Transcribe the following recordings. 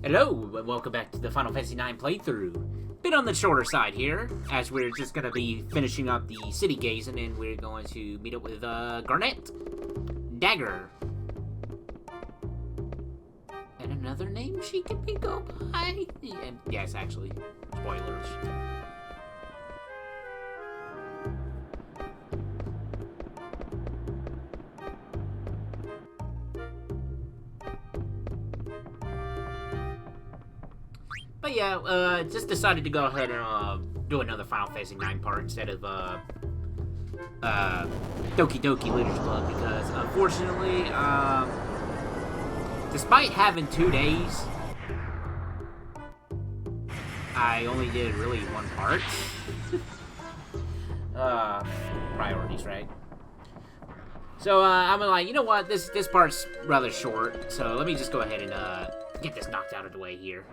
Hello, welcome back to the Final Fantasy IX playthrough. Bit on the shorter side here, as we're just gonna be finishing up the city gazing, and we're going to meet up with Garnet, Dagger, and another name she can go by. And yes, actually, spoilers. But yeah, just decided to go ahead and do another Final Fantasy IX part instead of Doki Doki Literature Club because unfortunately, despite having 2 days, I only did really one part. Priorities, right? So I'm like, you know what, this part's rather short, so let me just go ahead and get this knocked out of the way here.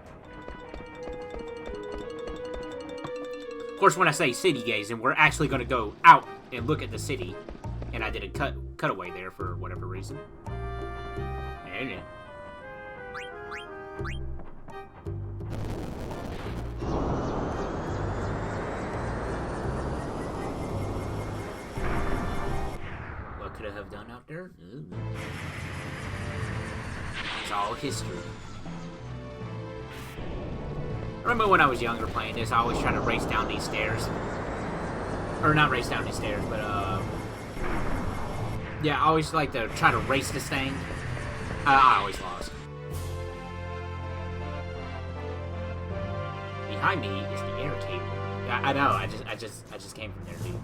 Of course, when I say city gazing, we're actually going to go out and look at the city. And I did a cutaway there for whatever reason. Yeah. What could I have done out there? It's all history. I remember when I was younger playing this, I always try to race down these stairs. Or not race down these stairs, but yeah, I always like to try to race this thing. I always lost. Behind me is the air cable. I know, I just came from there, dude.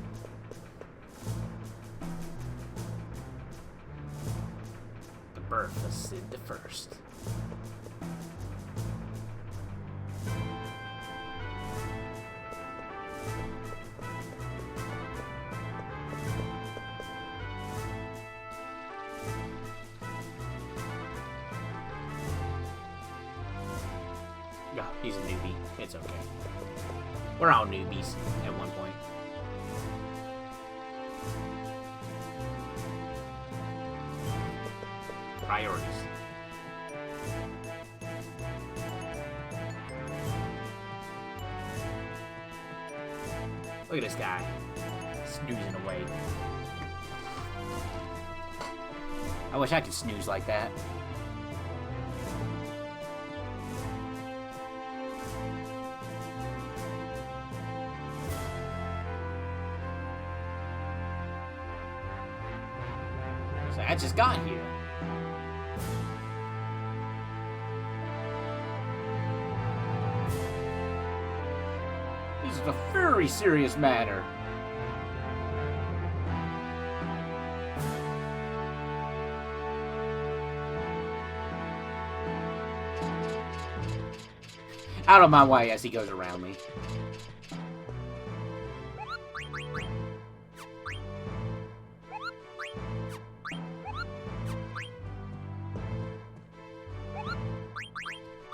The birth of Sid the First. Yeah, he's a newbie. It's okay. We're all newbies at one point. Priorities. Look at this guy. Snoozing away. I wish I could snooze like that. So I just got here. This is a very serious matter. Out of my way as he goes around me.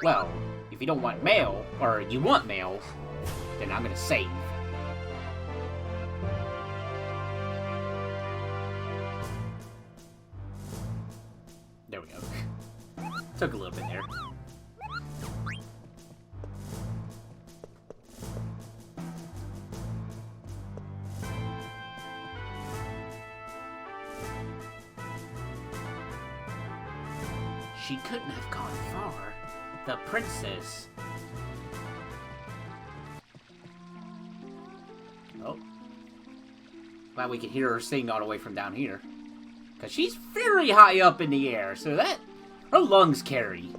Well, if you don't want mail, or you want mail, then I'm gonna save. There we go. Took a little bit there. She couldn't have gone far. The princess. Oh. Glad we could hear her sing all the way from down here. Because she's very high up in the air, so that... her lungs carry.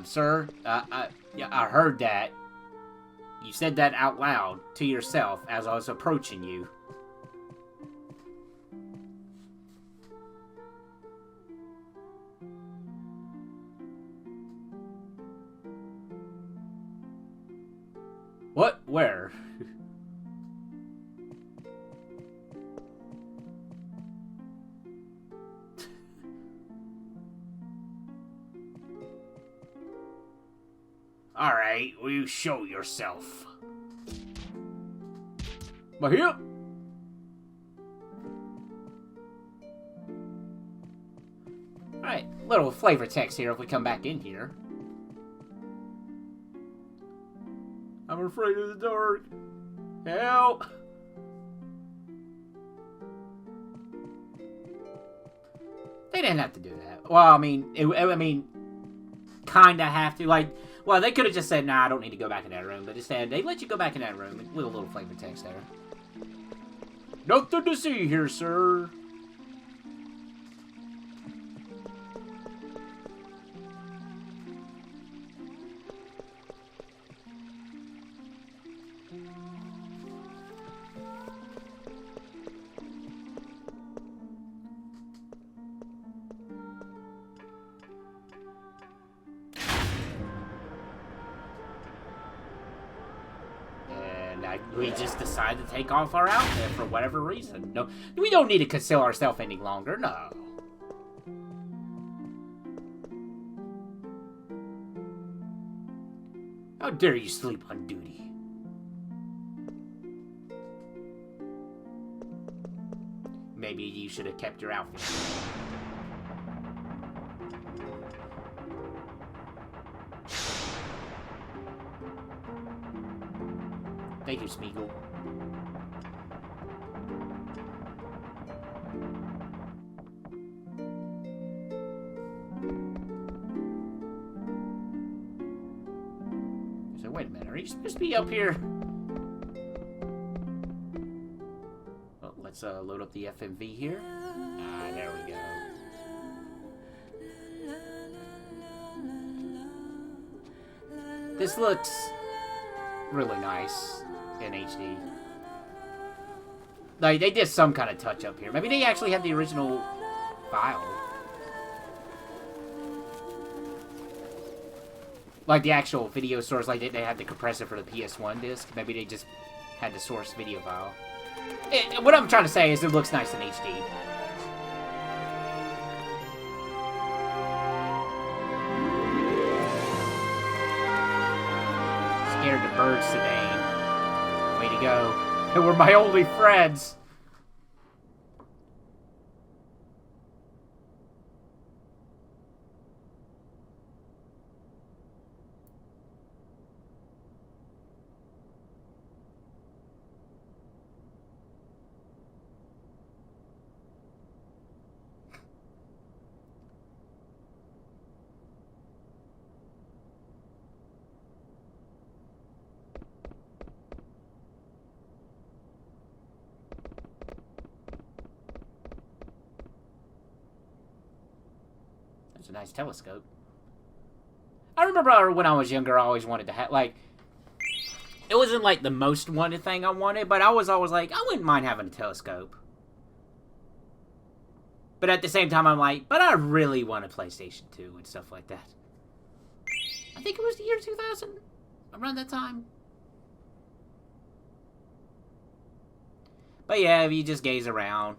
Sir, yeah, I heard that. You said that out loud to yourself as I was approaching you. What? Where? Alright, will you show yourself? But here. Alright, little flavor text here if we come back in here. I'm afraid of the dark. Help! They didn't have to do that. Well, I mean, kinda have to. Like, well, they could have just said, nah, I don't need to go back in that room. But instead, they let you go back in that room with a little flavor text there. Nothing to see here, sir. We just decide to take off our outfit for whatever reason. No, we don't need to conceal ourselves any longer, no. How dare you sleep on duty? Maybe you should have kept your outfit. Thank you, Smeagol. So wait a minute, are you supposed to be up here? Well, let's load up the FMV here. Ah, there we go. This looks really nice in HD. Like, they did some kind of touch up here. Maybe they actually had the original file. Like the actual video source, like they had the compressor for the PS1 disc. Maybe they just had the source video file. What I'm trying to say is it looks nice in HD. Scared the birds today. Way to go. They were my only friends. It's a nice telescope. I remember when I was younger, I always wanted to have, like, it wasn't like the most wanted thing I wanted, but I was always like, I wouldn't mind having a telescope. But at the same time, I'm like, but I really want a PlayStation 2 and stuff like that. I think it was the year 2000, around that time. But yeah, if you just gaze around,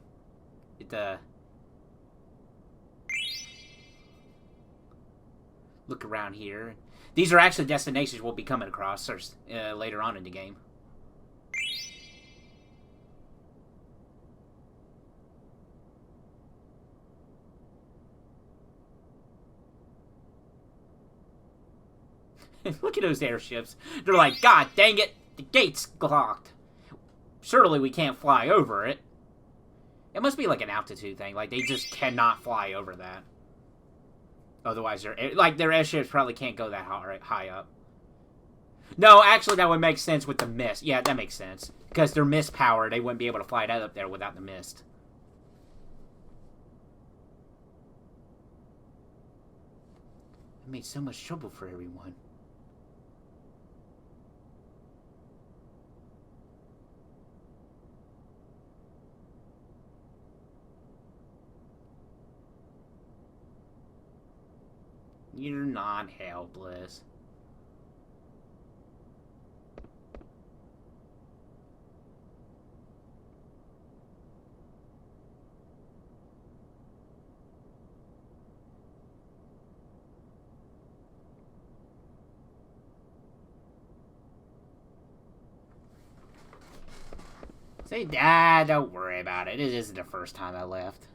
look around here. These are actually destinations we'll be coming across later on in the game. Look at those airships. They're like, God dang it, the gate's locked. Surely we can't fly over it. It must be like an altitude thing. Like, they just cannot fly over that. Otherwise, their airships probably can't go that high up. No, actually, that would make sense with the mist. Yeah, that makes sense. Because they're mist power, they wouldn't be able to fly that up there without the mist. I made so much trouble for everyone. You're not helpless. Say, don't worry about it. It isn't the first time I left.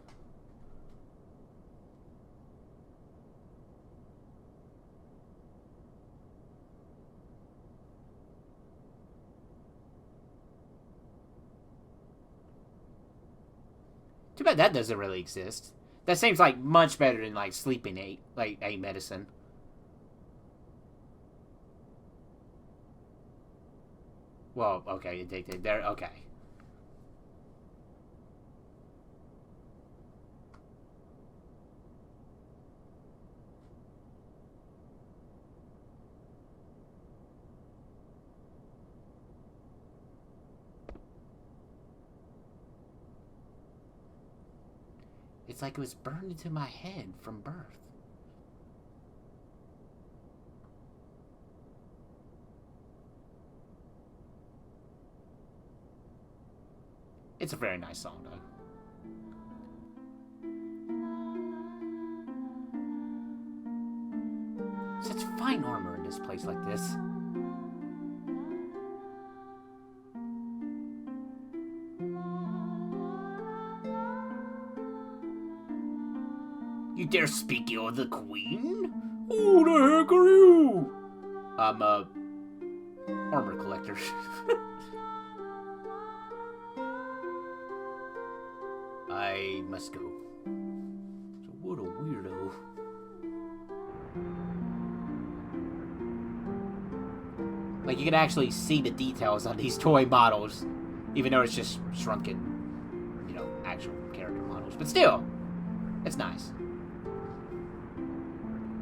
Too bad that doesn't really exist. That seems like much better than like sleeping aid, like aid medicine. Well, okay, addicted. There, okay. It's like it was burned into my head from birth. It's a very nice song, though. Such fine armor in this place like this. You dare speak ill of the Queen? Who the heck are you? I'm a armor collector. I must go. So what a weirdo. Like, you can actually see the details on these toy models, even though it's just shrunken, you know, actual character models. But still, it's nice.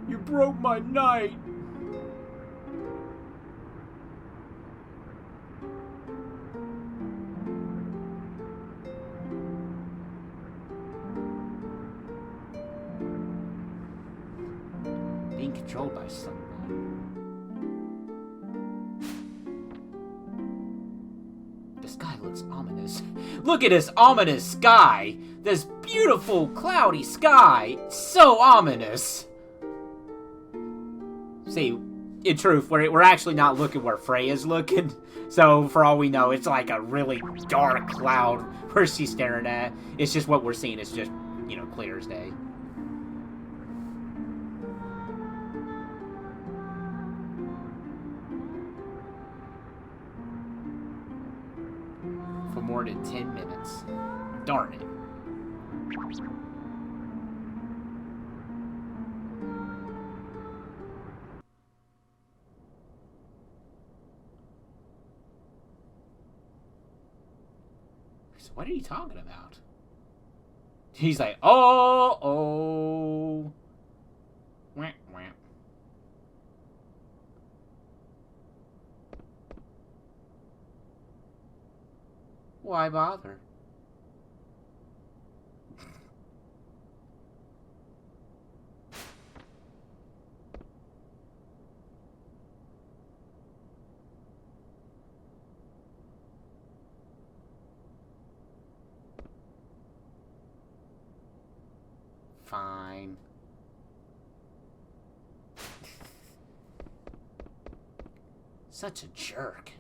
You broke my night. Being controlled by someone. The sky looks ominous. Look at this ominous sky. This beautiful cloudy sky. So ominous. See, in truth, we're actually not looking where Freya's looking. So, for all we know, it's like a really dark cloud where she's staring at. It's just what we're seeing is just, you know, clear as day. For more than 10 minutes. Darn it. What are you talking about? He's like, oh. Wah, wah. Why bother? Fine. Such a jerk.